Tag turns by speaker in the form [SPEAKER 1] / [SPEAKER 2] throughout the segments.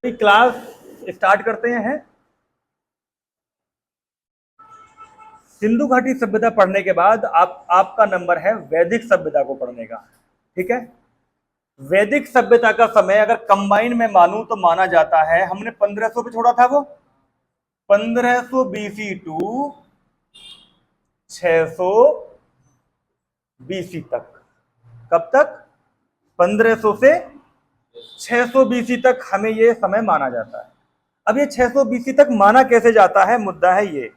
[SPEAKER 1] Class start करते हैं। सिंधु घाटी सभ्यता पढ़ने के बाद आपका नंबर है वैदिक सभ्यता को पढ़ने का। ठीक है, वैदिक सभ्यता का समय अगर कंबाइन में मानूं तो माना जाता है, हमने 1500 पे छोड़ा था, वो 1500 बीसी टू 600 बीसी तक। कब तक? 1500 से 600 बीसी तक हमें यह समय माना जाता है। अब ये 600 बीसी तक माना कैसे जाता है, मुद्दा है ये।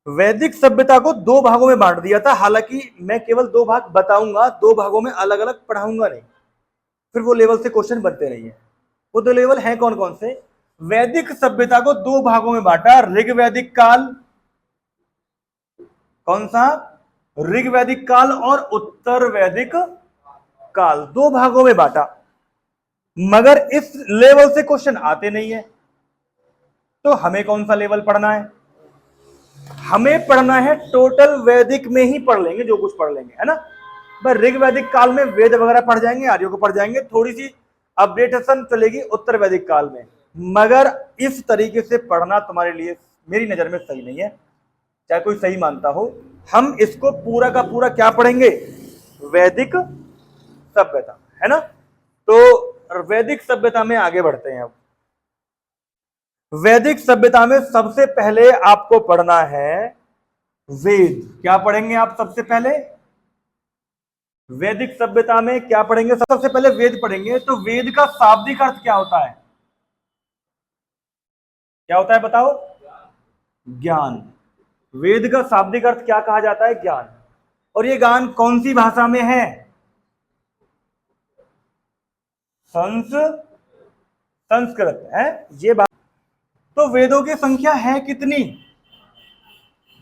[SPEAKER 1] वैदिक सभ्यता को दो भागों में बांट दिया था, हालांकि मैं केवल दो भाग बताऊंगा, दो भागों में अलग अलग पढ़ाऊंगा नहीं, फिर वो लेवल से क्वेश्चन बनते नहीं है। वो दो लेवल हैं कौन कौन से? वैदिक सभ्यता को दो भागों में बांटा, ऋग वैदिक काल, कौन सा? ऋग वैदिक काल और उत्तर वैदिक काल, दो भागों में बांटा। मगर इस लेवल से क्वेश्चन आते नहीं है, तो हमें कौन सा लेवल पढ़ना है? हमें पढ़ना है टोटल वैदिक में ही पढ़ लेंगे, जो कुछ पढ़ लेंगे, है ना। बस ऋग वैदिक काल में वेद वगैरह पढ़ जाएंगे, आर्यों को पढ़ जाएंगे, थोड़ी सी अपडेटेशन चलेगी उत्तर वैदिक काल में। मगर इस तरीके से पढ़ना तुम्हारे लिए मेरी नजर में सही नहीं है, चाहे कोई सही मानता हो। हम इसको पूरा का पूरा क्या पढ़ेंगे? वैदिक सभ्यता, है ना। तो वैदिक सभ्यता में आगे बढ़ते हैं। अब वैदिक सभ्यता में सबसे पहले आपको पढ़ना है वेद। क्या पढ़ेंगे आप सबसे पहले? वैदिक सभ्यता में क्या पढ़ेंगे? सबसे पहले वेद पढ़ेंगे। तो वेद का शाब्दिक अर्थ क्या होता है? क्या होता है बताओ? ज्ञान। वेद का शाब्दिक अर्थ क्या कहा जाता है? ज्ञान। और ये ज्ञान कौन सी भाषा में है? संस्कृत है ये बात। तो वेदों की संख्या है कितनी,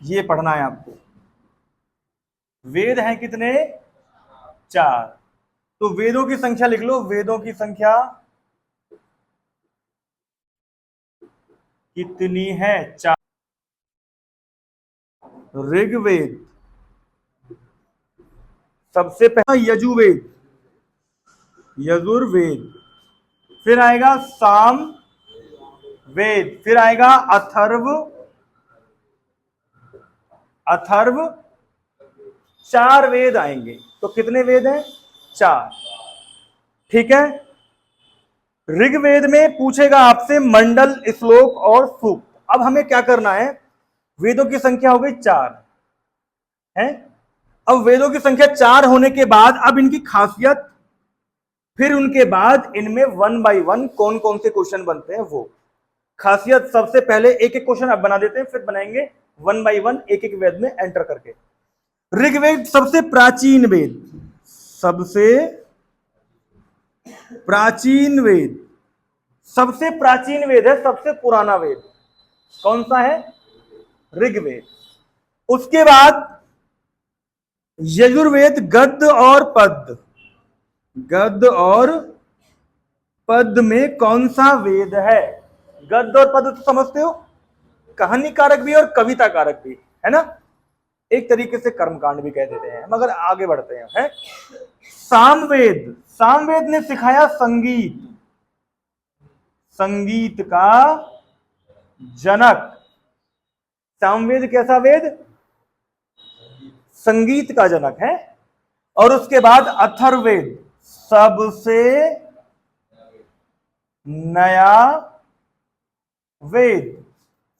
[SPEAKER 1] ये पढ़ना है आपको। वेद हैं कितने? 4। तो वेदों की संख्या लिख लो, वेदों की संख्या कितनी है? 4। ऋग्वेद, सबसे पहला यजुर्वेद, यजुर्वेद, फिर आएगा साम वेद, फिर आएगा अथर्व, अथर्व, 4 वेद आएंगे। तो कितने वेद हैं? 4। ठीक है। ऋग्वेद में पूछेगा आपसे मंडल, श्लोक और सूक्त। अब हमें क्या करना है? वेदों की संख्या हो गई 4 है। अब वेदों की संख्या 4 होने के बाद अब इनकी खासियत, फिर उनके बाद इनमें 1 बाई 1 कौन कौन से क्वेश्चन बनते हैं वो खासियत। सबसे पहले एक एक क्वेश्चन अब बना देते हैं, फिर बनाएंगे 1 बाई 1 एक एक वेद में एंटर करके। ऋग्वेद सबसे प्राचीन वेद, सबसे प्राचीन वेद, सबसे प्राचीन वेद है, सबसे पुराना वेद कौन सा है? ऋग्वेद। उसके बाद यजुर्वेद, गद्य और पद्य, गद्य और पद्य में कौन सा वेद है? गद्य और पद्य तो समझते हो, कहानी कारक भी और कविता कारक भी, है ना। एक तरीके से कर्मकांड भी कह देते हैं, मगर आगे बढ़ते हैं। सामवेद, सामवेद ने सिखाया संगीत, संगीत का जनक। सामवेद कैसा वेद? संगीत का जनक है। और उसके बाद अथर्ववेद, सबसे नया वेद,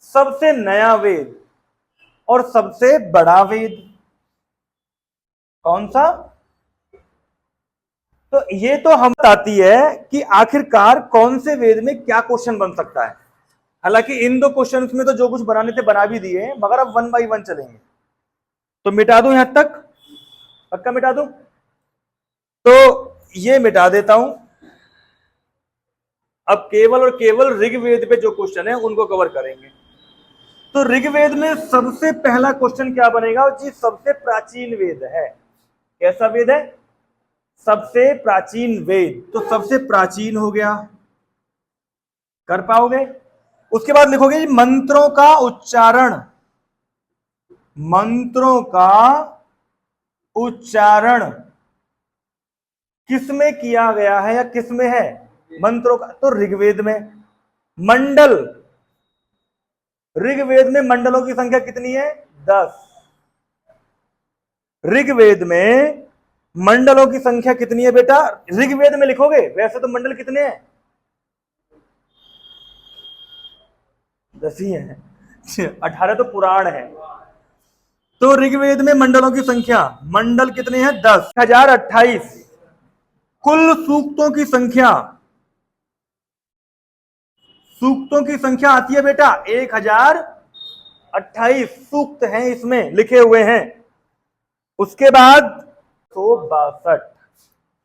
[SPEAKER 1] सबसे नया वेद और सबसे बड़ा वेद कौन सा? तो ये तो हम बताती है कि आखिरकार कौन से वेद में क्या क्वेश्चन बन सकता है। हालांकि इन दो क्वेश्चंस में तो जो कुछ बनाने थे बना भी दिए, मगर अब 1 बाई 1 चलेंगे। तो मिटा दूं यहां तक, पक्का मिटा दूं? तो ये मिटा देता हूं। अब केवल और केवल ऋग्वेद पे जो क्वेश्चन है उनको कवर करेंगे। तो ऋग्वेद में सबसे पहला क्वेश्चन क्या बनेगा जी? सबसे प्राचीन वेद है। कैसा वेद है? सबसे प्राचीन वेद। तो सबसे प्राचीन हो गया, कर पाओगे? उसके बाद लिखोगे मंत्रों का उच्चारण, मंत्रों का उच्चारण किसमें किया गया है या किसमें है? मंत्रों का। तो ऋग्वेद में मंडल, ऋग्वेद में मंडलों की संख्या कितनी है? 10। ऋग्वेद में मंडलों की संख्या कितनी है बेटा? ऋग्वेद में लिखोगे, वैसे तो मंडल कितने हैं? 10 ही है। 18 तो पुराण है। तो ऋग्वेद में मंडलों की संख्या, मंडल कितने हैं? 10,028। कुल सूक्तों की संख्या, सूक्तों की संख्या आती है बेटा 1028 सूक्त हैं इसमें लिखे हुए हैं। उसके बाद 162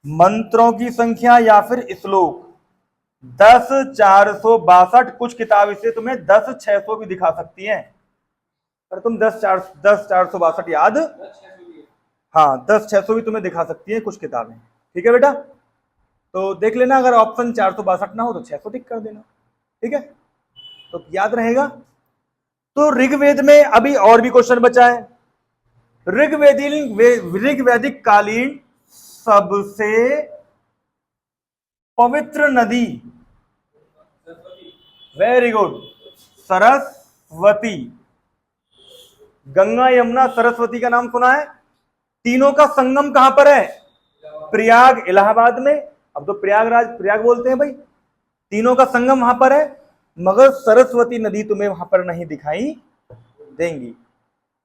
[SPEAKER 1] मंत्रों की संख्या या फिर श्लोक 10,462। कुछ किताब इसे तुम्हें 10,600 भी दिखा सकती हैं, पर तुम 10,462 याद, हाँ 10,600 भी तुम्हें दिखा सकती है कुछ किताबें। ठीक है बेटा, तो देख लेना, अगर ऑप्शन 462 ना हो तो 600 टिक कर देना। ठीक है, तो याद रहेगा। तो ऋग्वेद में अभी और भी क्वेश्चन बचा है। ऋग्वैदिक कालीन सबसे पवित्र नदी, वेरी गुड, सरस्वती। गंगा यमुना सरस्वती का नाम सुना है? तीनों का संगम कहां पर है? प्रयाग, इलाहाबाद में। अब तो प्रयागराज प्रयाग बोलते हैं भाई। तीनों का संगम वहां पर है, मगर सरस्वती नदी तुम्हें वहां पर नहीं दिखाई देंगी।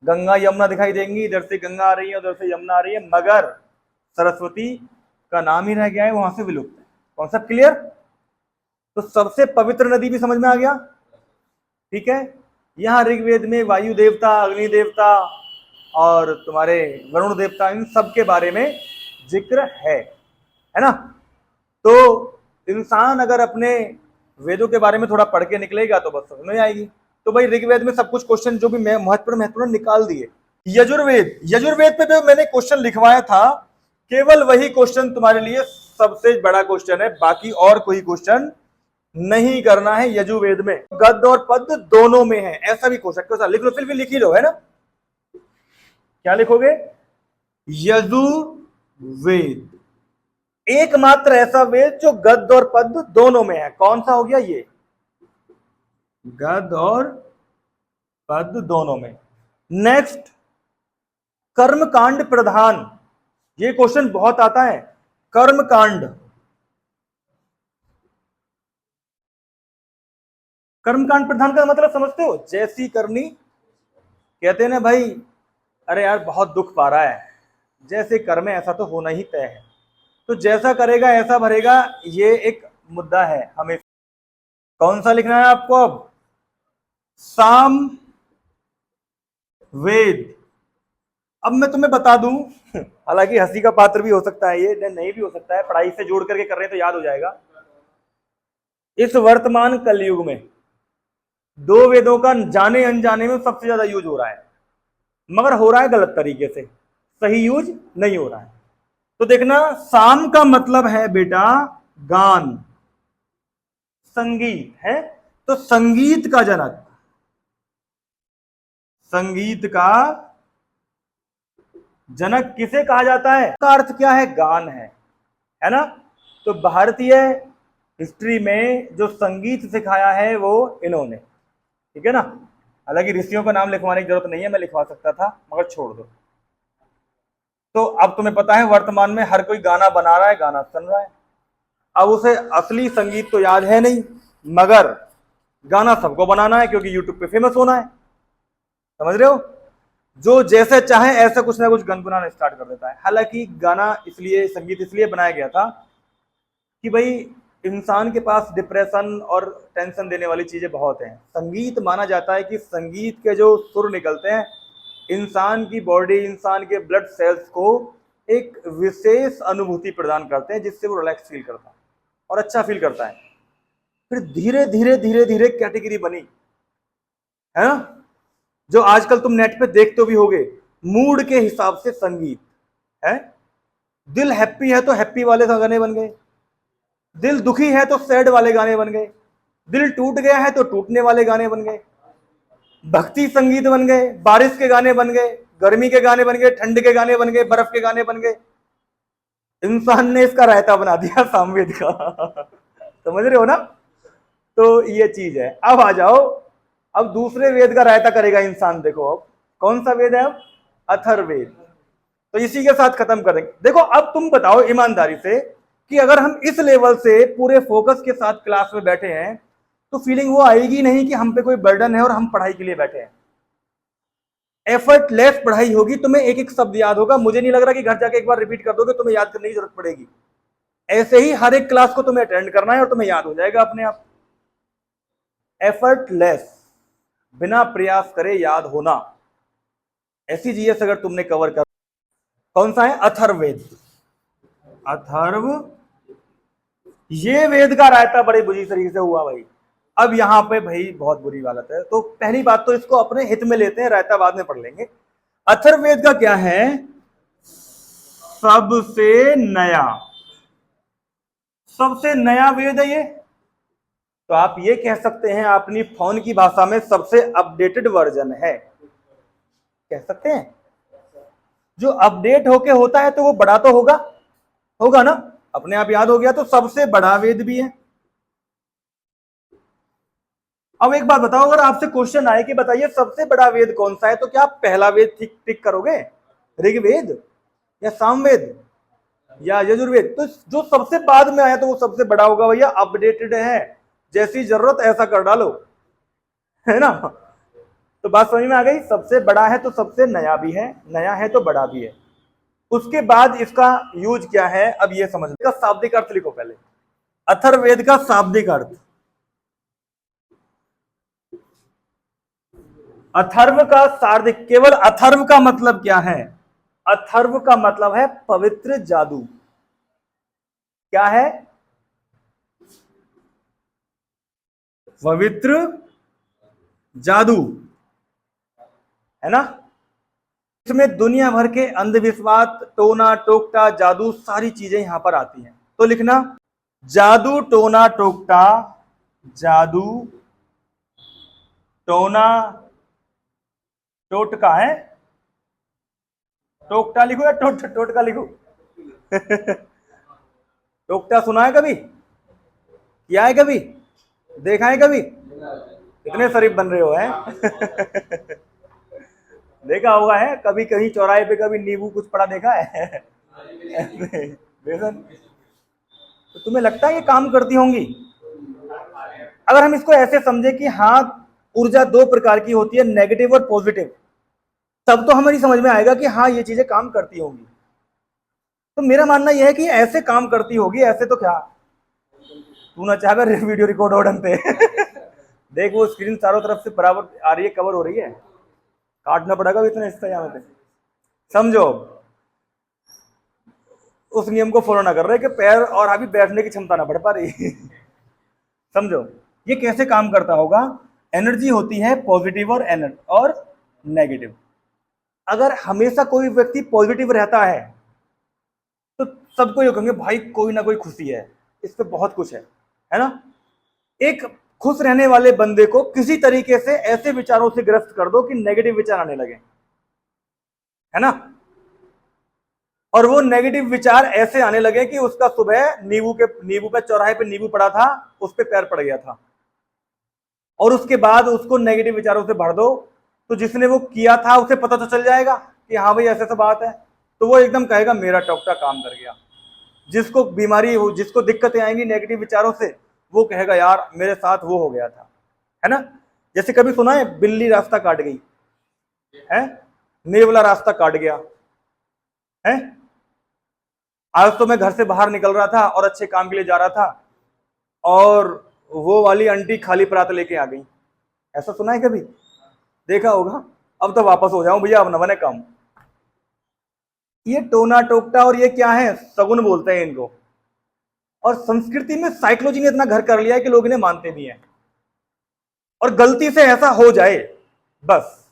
[SPEAKER 1] गंगा यमुना दिखाई देंगी, इधर से गंगा आ रही है, उधर से यमुना आ रही है, मगर सरस्वती का नाम ही रह गया है, वहां से विलुप्त है। Concept clear? तो सबसे पवित्र नदी भी समझ में आ गया। ठीक है, यहां ऋग्वेद में वायु देवता, अग्नि देवता और तुम्हारे वरुण देवता, इन सब के बारे में जिक्र है ना। तो इंसान अगर अपने वेदों के बारे में थोड़ा पढ़ के निकलेगा तो बस समझ में आएगी। तो भाई ऋग्वेद में सब कुछ क्वेश्चन जो भी महत्वपूर्ण निकाल दिए। यजुर्वेद, यजुर्वेद पे जो मैंने क्वेश्चन लिखवाया था, केवल वही क्वेश्चन तुम्हारे लिए सबसे बड़ा क्वेश्चन है, बाकी और कोई क्वेश्चन नहीं करना है। यजुर्वेद में गद्य और पद्य दोनों में है, ऐसा भी हो सकता है। लिख लो, फिर भी लिख ही लो, है ना। क्या लिखोगे? यजुर्वेद, एकमात्र ऐसा वेद जो गद्य और पद्य दोनों में है। कौन सा हो गया ये? गद्य और पद्य दोनों में। नेक्स्ट, कर्मकांड प्रधान, ये क्वेश्चन बहुत आता है। कर्मकांड, कर्मकांड प्रधान का मतलब समझते हो? जैसी करनी, कहते हैं ना भाई, अरे यार बहुत दुख पा रहा है, जैसे कर्म है ऐसा तो होना ही तय है, तो जैसा करेगा ऐसा भरेगा, ये एक मुद्दा है हमें। कौन सा लिखना है आपको अब? साम वेद। अब मैं तुम्हें बता दूं, हालांकि हंसी का पात्र भी हो सकता है ये, नहीं भी हो सकता है, पढ़ाई से जोड़ करके कर रहे हैं तो याद हो जाएगा। इस वर्तमान कलयुग में दो वेदों का जाने अनजाने में सबसे ज्यादा यूज हो रहा है, मगर हो रहा है गलत तरीके से, सही यूज नहीं हो रहा है। तो देखना, साम का मतलब है बेटा गान, संगीत है। तो संगीत का जनक, संगीत का जनक किसे कहा जाता है? का अर्थ क्या है? गान है ना। तो भारतीय हिस्ट्री में जो संगीत सिखाया है वो इन्होंने, ठीक है ना। हालांकि ऋषियों का नाम लिखवाने की जरूरत नहीं है, मैं लिखवा सकता था, मगर छोड़ दो। तो अब तुम्हें पता है वर्तमान में हर कोई गाना बना रहा है, गाना सुन रहा है। अब उसे असली संगीत तो याद है नहीं, मगर गाना सबको बनाना है क्योंकि यूट्यूब पे फेमस होना है। समझ रहे हो? जो जैसे चाहे ऐसा कुछ ना कुछ गुनगुनाना स्टार्ट कर देता है। हालांकि गाना इसलिए, संगीत इसलिए बनाया गया था कि भाई इंसान के पास डिप्रेशन और टेंशन देने वाली चीजें बहुत हैं। संगीत माना जाता है कि संगीत के जो सुर निकलते हैं, इंसान की बॉडी, इंसान के ब्लड सेल्स को एक विशेष अनुभूति प्रदान करते हैं, जिससे वो रिलैक्स फील करता है और अच्छा फील करता है। फिर धीरे धीरे धीरे धीरे कैटेगरी बनी, है ना, जो आजकल तुम नेट पे देखते भी होगे, मूड के हिसाब से संगीत है। दिल हैप्पी है तो हैप्पी वाले गाने बन गए, दिल दुखी है तो सैड वाले गाने बन गए, दिल टूट गया है तो टूटने वाले गाने बन गए, भक्ति संगीत बन गए, बारिश के गाने बन गए, गर्मी के गाने बन गए, ठंड के गाने बन गए, बर्फ के गाने बन गए। इंसान ने इसका रायता बना दिया सामवेद का। समझ रहे हो ना? तो ये चीज है। अब आ जाओ, अब दूसरे वेद का रायता करेगा इंसान। देखो अब कौन सा वेद है? अब अथर्ववेद। तो इसी के साथ खत्म करेंगे। देखो अब तुम बताओ ईमानदारी से कि अगर हम इस लेवल से पूरे फोकस के साथ क्लास में बैठे हैं तो फीलिंग वो आएगी नहीं कि हम पे कोई बर्डन है और हम पढ़ाई के लिए बैठे हैं। एफर्टलेस पढ़ाई होगी, तुम्हें एक एक शब्द याद होगा। मुझे नहीं लग रहा कि घर जाके एक बार रिपीट कर दोगे तुम्हें याद करने की जरूरत पड़ेगी। ऐसे ही हर एक क्लास को तुम्हें अटेंड करना है और तुम्हें याद हो जाएगा अपने आप। एफर्टलेस, बिना प्रयास करे याद होना, ऐसी जीएस अगर तुमने कवर कर। कौन सा है? अथर्ववेद। अथर्व, ये वेद का रायता बड़ी बुरी तरीके से हुआ भाई। अब यहां पे भाई बहुत बुरी हालत है। तो पहली बात तो इसको अपने हित में लेते हैं, रायता बाद में पढ़ लेंगे। अथर्ववेद का क्या है? सबसे नया, सबसे नया वेद है ये। तो आप ये कह सकते हैं अपनी फोन की भाषा में सबसे अपडेटेड वर्जन है, कह सकते हैं। जो अपडेट होके होता है तो वो बड़ा तो होगा, होगा ना? अपने आप याद हो गया तो सबसे बड़ा वेद भी है। अब एक बात बताओ, अगर आपसे क्वेश्चन आए कि बताइए सबसे बड़ा वेद कौन सा है, तो क्या आप पहला वेद टिक करोगे? ऋग्वेद या सामवेद या यजुर्वेद? तो जो सबसे बाद में आया तो वो सबसे बड़ा होगा भैया, अपडेटेड है, जैसी जरूरत ऐसा कर डालो, है ना? तो बात समझ में आ गई? सबसे बड़ा है तो सबसे नया भी है, नया है तो बड़ा भी है। उसके बाद इसका यूज क्या है अब ये समझ लो। शाब्दिक अर्थ लिखो पहले, अथर्ववेद का शाब्दिक अर्थ। अथर्व का शाब्दिक, केवल अथर्व का मतलब क्या है? अथर्व का मतलब है पवित्र जादू। क्या है? पवित्र जादू, है ना? इसमें दुनिया भर के अंधविश्वास, टोना टोकटा, जादू, सारी चीजें यहां पर आती हैं। तो लिखना, जादू टोना टोकटा, जादू टोना टोटका है, टोकटा लिखो या टोटका लिखो? टोकटा सुना है कभी? किया है कभी? देखा है कभी? इतने शरीफ बन रहे हो हैं? देखा होगा है कभी कहीं चौराहे पे कभी नींबू कुछ पड़ा देखा है? बेसन। तो तुम्हें लगता है ये काम करती होंगी? अगर हम इसको ऐसे समझे कि हाँ, ऊर्जा दो प्रकार की होती है, नेगेटिव और पॉजिटिव, तब तो हमारी समझ में आएगा कि हाँ ये चीजें काम करती होंगी। तो मेरा मानना यह है कि ऐसे काम करती होगी, ऐसे तो क्या, तू ना चाहे वीडियो रिकॉर्ड हो ढंग से। देख वो स्क्रीन चारों तरफ से बराबर आ रही है, कवर हो रही है, काटना पड़ेगा इतना हिस्सा यहाँ पे। समझो, उस नियम को फॉलो ना कर रहे कि पैर और अभी बैठने की क्षमता ना बढ़ पा रही। समझो ये कैसे काम करता होगा। एनर्जी होती है पॉजिटिव और नेगेटिव। अगर हमेशा कोई व्यक्ति पॉजिटिव रहता है तो सबको ये कहेंगे भाई कोई ना कोई खुशी है, इस पे बहुत कुछ है ना? एक खुश रहने वाले बंदे को किसी तरीके से ऐसे विचारों से ग्रस्त कर दो कि नेगेटिव विचार आने लगे, है ना? और वो नेगेटिव विचार ऐसे आने लगे कि उसका सुबह नींबू पे चौराहे पे नींबू पड़ा था, उस पे पैर पड़ गया था, और उसके बाद उसको नेगेटिव विचारों से भर दो तो जिसने वो किया था उसे पता तो चल जाएगा कि हाँ भाई ऐसे तो बात है, तो वो एकदम कहेगा मेरा टोकटा काम कर गया। जिसको बीमारी हो, जिसको दिक्कतें आएंगी नेगेटिव विचारों से, वो कहेगा यार मेरे साथ वो हो गया था, है ना? जैसे कभी सुना है बिल्ली रास्ता काट गई है, नेवला रास्ता काट गया है। आज तो मैं घर से बाहर निकल रहा था और अच्छे काम के लिए जा रहा था और वो वाली आंटी खाली परात लेके आ गई। ऐसा सुना है कभी? देखा होगा। अब तो वापस हो जाऊं भैया, अब न बने काम। ये टोना टोकटा और ये क्या है, सगुन बोलते हैं इनको। और संस्कृति में साइकोलॉजी ने इतना घर कर लिया है कि लोग इन्हें मानते भी हैं। और गलती से ऐसा हो जाए, बस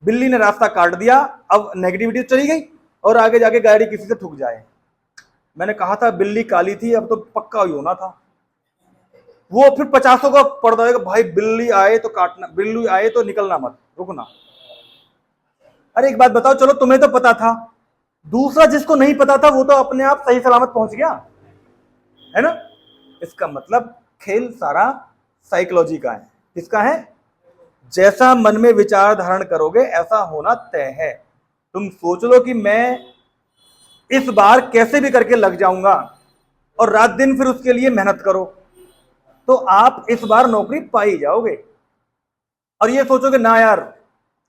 [SPEAKER 1] बिल्ली ने रास्ता काट दिया, अब नेगेटिविटी चली गई और आगे जाके गाड़ी किसी से ठुक जाए। मैंने कहा था बिल्ली काली थी, अब तो पक्का ही होना था। वो फिर 50 का पड़ जाएगा, भाई बिल्ली आए तो काटना, बिल्ली आए तो निकलना मत, रुकना। अरे एक बात बताओ, चलो तुम्हें तो पता था, दूसरा जिसको नहीं पता था वो तो अपने आप सही सलामत पहुंच गया, है ना? इसका मतलब खेल सारा साइकोलॉजी का है। किसका है? जैसा मन में विचार धारण करोगे ऐसा होना तय है। तुम सोच लो कि मैं इस बार कैसे भी करके लग जाऊंगा और रात दिन फिर उसके लिए मेहनत करो, तो आप इस बार नौकरी पा ही जाओगे। और ये सोचोगे ना यार,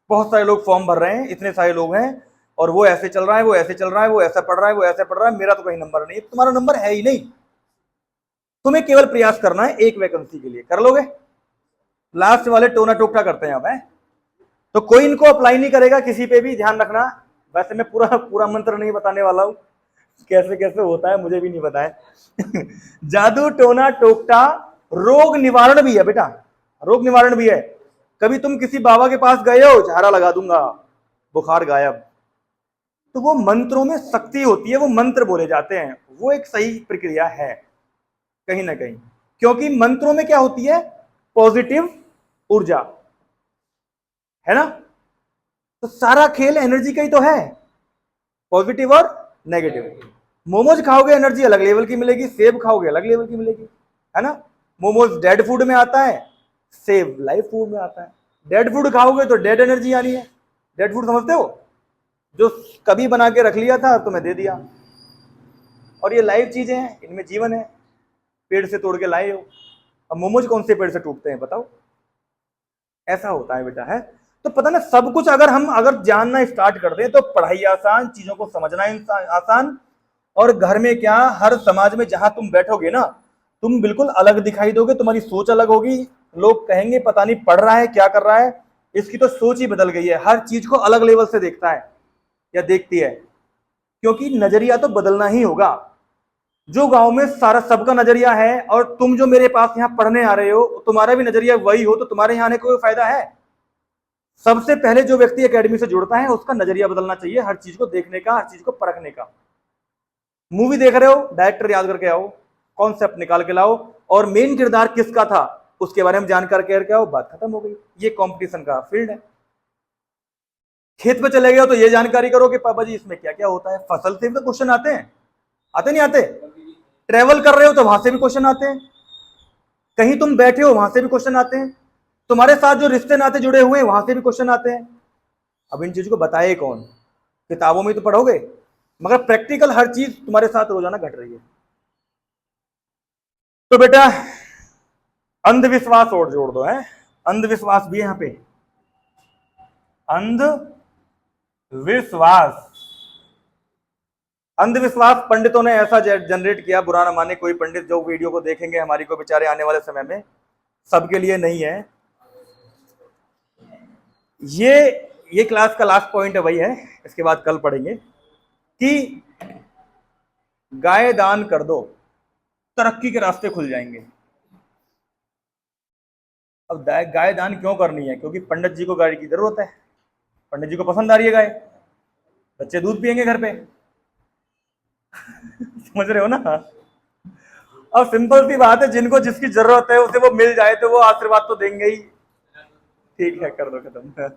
[SPEAKER 1] बहुत सारे लोग फॉर्म भर रहे हैं, इतने सारे लोग हैं, और वो ऐसे चल रहा है, वो ऐसे चल रहा है, वो ऐसा पढ़ रहा है, वो ऐसे पढ़ रहा है, मेरा तो कहीं नंबर नहीं है। तुम्हारा नंबर है ही नहीं। तुम्हें केवल प्रयास करना है एक वैकेंसी के लिए, कर लोगे। लास्ट वाले टोना टोकटा करते हैं अब, है तो कोई इनको अप्लाई नहीं करेगा किसी पे भी, ध्यान रखना। वैसे मैं पूरा पूरा मंत्र नहीं बताने वाला हूं, कैसे कैसे होता है मुझे भी नहीं पता है। जादू टोना टोकटा रोग निवारण भी है बेटा, रोग निवारण भी है। कभी तुम किसी बाबा के पास गए हो, झाड़ा लगा दूंगा, बुखार गायब, तो वो मंत्रों में शक्ति होती है, वो मंत्र बोले जाते हैं, वो एक सही प्रक्रिया है कहीं ना कहीं, क्योंकि मंत्रों में क्या होती है? पॉजिटिव ऊर्जा, है ना। तो सारा खेल एनर्जी का ही तो है, पॉजिटिव और नेगेटिव। मोमोज खाओगे एनर्जी अलग लेवल की मिलेगी, सेब खाओगे अलग लेवल की मिलेगी, है ना। मोमोज डेड फूड में आता है, सेब लाइव फूड में आता है। डेड फूड खाओगे तो डेड एनर्जी आनी है। डेड फूड समझते हो? जो कभी बना के रख लिया था तुम्हें दे दिया। और ये लाइव चीजें हैं, इनमें जीवन है, पेड़ से तोड़ के लाए हो। अब मोमोज कौन से पेड़ से टूटते हैं बताओ? ऐसा होता है बेटा, है तो पता ना। सब कुछ अगर जानना स्टार्ट कर दें तो पढ़ाई आसान, चीजों को समझना आसान, और घर में क्या, हर समाज में जहां तुम बैठोगे ना, तुम बिल्कुल अलग दिखाई दोगे, तुम्हारी सोच अलग होगी। लोग कहेंगे पता नहीं पढ़ रहा है क्या कर रहा है, इसकी तो सोच ही बदल गई है, हर चीज को अलग लेवल से देखता है या देखती है, क्योंकि नजरिया तो बदलना ही होगा। जो गांव में सारा सबका नजरिया है, और तुम जो मेरे पास यहाँ पढ़ने आ रहे हो तुम्हारा भी नजरिया वही हो, तो तुम्हारे यहाँ आने का कोई फायदा है? सबसे पहले जो व्यक्ति एकेडमी से जुड़ता है उसका नजरिया बदलना चाहिए, हर चीज को देखने का, हर चीज को परखने का। मूवी देख रहे हो, डायरेक्टर याद करके आओ, कॉन्सेप्ट निकाल के लाओ, और मेन किरदार किसका था उसके बारे में जानकारी करके आओ, बात खत्म हो गई। ये कंपटीशन का फील्ड है। खेत पे चले गए तो ये जानकारी करो कि पापा जी इसमें क्या क्या होता है। फसल से भी तो क्वेश्चन आते हैं, आते नहीं आते? ट्रेवल कर रहे हो तो वहां से भी क्वेश्चन आते हैं, कहीं तुम बैठे हो वहां से भी क्वेश्चन आते हैं, तुम्हारे साथ जो रिश्ते नाते जुड़े हुए हैं वहां से भी क्वेश्चन आते हैं। अब इन चीजों को बताए कौन? किताबों में तो पढ़ोगे, मगर प्रैक्टिकल हर चीज तुम्हारे साथ रोजाना घट रही है। तो बेटा अंधविश्वास और जोड़ दो, है अंधविश्वास भी है यहाँ पे। अंधविश्वास, अंधविश्वास पंडितों ने ऐसा जनरेट किया, बुरा ना माने कोई पंडित जो वीडियो को देखेंगे हमारी को, बेचारे आने वाले समय में सबके लिए नहीं है ये क्लास का लास्ट पॉइंट है वही है, इसके बाद कल पढ़ेंगे कि गाय दान कर दो, तरक्की के रास्ते खुल जाएंगे। अब गाय दान क्यों करनी है? क्योंकि पंडित जी को गाय की जरूरत है, पंडित जी को पसंद आ रही है गाय, बच्चे दूध पियेंगे घर पे। समझ रहे हो ना? अब सिंपल सी बात है, जिनको जिसकी जरूरत है उसे वो मिल जाए तो वो आशीर्वाद तो देंगे ही। ठीक है, कर दो खत्म।